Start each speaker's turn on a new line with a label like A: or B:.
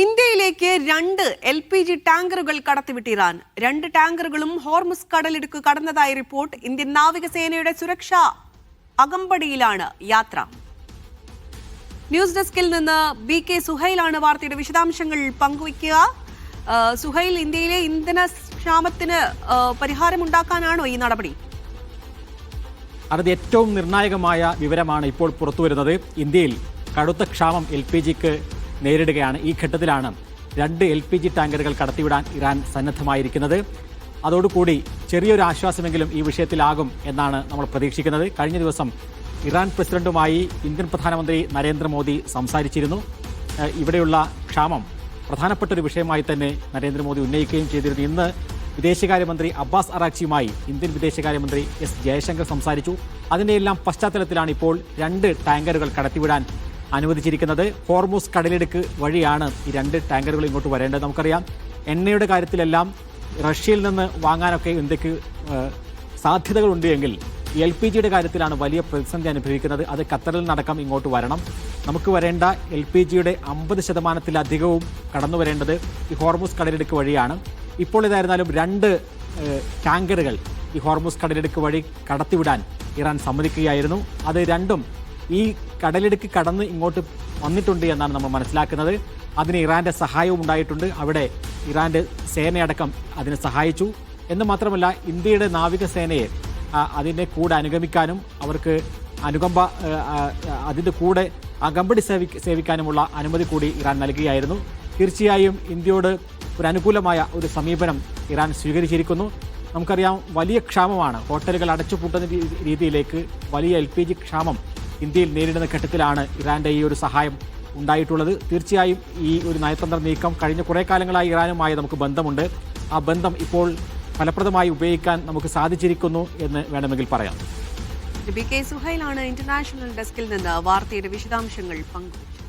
A: ഇന്ത്യയിലേക്ക് 2 LPG ടാങ്കറുകൾ കടത്തിവിട്ട് ഇറാൻ. 2 ടാങ്കറുകളും ഹോർമുസ് കടലിടുക്ക് കടന്നതായി റിപ്പോർട്ട്. ഇന്ത്യൻ നാവികസേനയുടെ സുരക്ഷാ അകമ്പടിയിലാണ് യാത്ര. ന്യൂസ് ഡെസ്കിൽ നിന്ന് BK സുഹൈലാണ് വാർത്തയുടെ വിശദാംശങ്ങൾ പങ്കുവയ്ക്കുക. സുഹൈൽ, ഇന്ത്യയിലെ ഇന്ധന ക്ഷാമത്തിന് പരിഹാരമുണ്ടാക്കാനാണോ ഈ നടപടി?
B: അത് ഏറ്റവും നിർണായകമായ വിവരമാണ് ഇപ്പോൾ പുറത്തുവരുന്നത്. ഇന്ത്യയിൽ കടുത്ത ക്ഷാമം LPGക്ക് നേരിടുകയാണ്. ഈ ഘട്ടത്തിലാണ് 2 LPG ടാങ്കറുകൾ കടത്തിവിടാൻ ഇറാൻ സന്നദ്ധമായിരിക്കുന്നത്. അതോടുകൂടി ചെറിയൊരു ആശ്വാസമെങ്കിലും ഈ വിഷയത്തിലാകും എന്നാണ് നമ്മൾ പ്രതീക്ഷിക്കുന്നത്. കഴിഞ്ഞ ദിവസം ഇറാൻ പ്രസിഡന്റുമായി ഇന്ത്യൻ പ്രധാനമന്ത്രി നരേന്ദ്രമോദി സംസാരിച്ചിരുന്നു. ഇവിടെയുള്ള ക്ഷാമം പ്രധാനപ്പെട്ട ഒരു വിഷയമായി തന്നെ നരേന്ദ്രമോദി ഉന്നയിക്കുകയും ചെയ്തിരുന്നു. ഇന്ന് വിദേശകാര്യമന്ത്രി അബ്ബാസ് അറാക്ചിയുമായി ഇന്ത്യൻ വിദേശകാര്യമന്ത്രി S ജയശങ്കർ സംസാരിച്ചു. അതിൻ്റെയെല്ലാം പശ്ചാത്തലത്തിലാണ് ഇപ്പോൾ 2 ടാങ്കറുകൾ കടത്തിവിടാൻ അനുവദിച്ചിരിക്കുന്നത്. ഹോർമുസ് കടലിടുക്ക് വഴിയാണ് ഈ 2 ടാങ്കറുകൾ ഇങ്ങോട്ട് വരേണ്ടത്. നമുക്കറിയാം, എണ്ണയുടെ കാര്യത്തിലെല്ലാം റഷ്യയിൽ നിന്ന് വാങ്ങാനൊക്കെ ഇന്ത്യക്ക് സാധ്യതകളുണ്ട് എങ്കിൽ LPGയുടെ കാര്യത്തിലാണ് വലിയ പ്രതിസന്ധി അനുഭവിക്കുന്നത്. അത് ഖത്തറിൽ നിന്നടക്കം ഇങ്ങോട്ട് വരണം. നമുക്ക് വരേണ്ട LPGയുടെ 50% കടന്നു വരേണ്ടത് ഈ ഹോർമുസ് കടലിടുക്ക് വഴിയാണ്. ഇപ്പോൾ ഇതായിരുന്നാലും 2 ടാങ്കറുകൾ ഈ ഹോർമുസ് കടലിടുക്ക് വഴി കടത്തിവിടാൻ ഇറാൻ സമ്മതിക്കുകയായിരുന്നു. അത് രണ്ടും ഈ കടലിടുക്ക് കടന്ന് ഇങ്ങോട്ട് വന്നിട്ടുണ്ട് എന്നാണ് നമ്മൾ മനസ്സിലാക്കുന്നത്. അതിന് ഇറാന്റെ സഹായവും ഉണ്ടായിട്ടുണ്ട്. അവിടെ ഇറാന്റെ സേനയടക്കം അതിനെ സഹായിച്ചു. എന്ന് മാത്രമല്ല, ഇന്ത്യയുടെ നാവികസേനയെ അതിനെ കൂടെ അനുഗമിക്കാനും അവർക്ക് അതിൻ്റെ കൂടെ അകമ്പടി സേവിക്കാനുമുള്ള അനുമതി കൂടി ഇറാൻ നൽകുകയായിരുന്നു. തീർച്ചയായും ഇന്ത്യയോട് ഒരു അനുകൂലമായ ഒരു സമീപനം ഇറാൻ സ്വീകരിച്ചിരിക്കുന്നു. നമുക്കറിയാം, വലിയ ക്ഷാമമാണ്. ഹോട്ടലുകൾ അടച്ചുപൂട്ടുന്ന രീതിയിലേക്ക് വലിയ LPG ക്ഷാമം ഇന്ത്യയിൽ നേരിടുന്ന ഘട്ടത്തിലാണ് ഇറാന്റെ ഈ ഒരു സഹായം ഉണ്ടായിട്ടുള്ളത്. തീർച്ചയായും ഈ ഒരു നയതന്ത്ര നീക്കം കഴിഞ്ഞ കുറേ കാലങ്ങളായി ഇറാനുമായി നമുക്ക് ബന്ധമുണ്ട്. ആ ബന്ധം ഇപ്പോൾ ഫലപ്രദമായി ഉപയോഗിക്കാൻ നമുക്ക് സാധിച്ചിരിക്കുന്നു എന്ന് വേണമെങ്കിൽ പറയാം.
A: BK സുഹൈലാണ് ഇന്റർനാഷണൽ ഡെസ്കിൽ നിന്ന് വാർത്തയുടെ വിശദാംശങ്ങൾ പങ്കുവച്ചത്.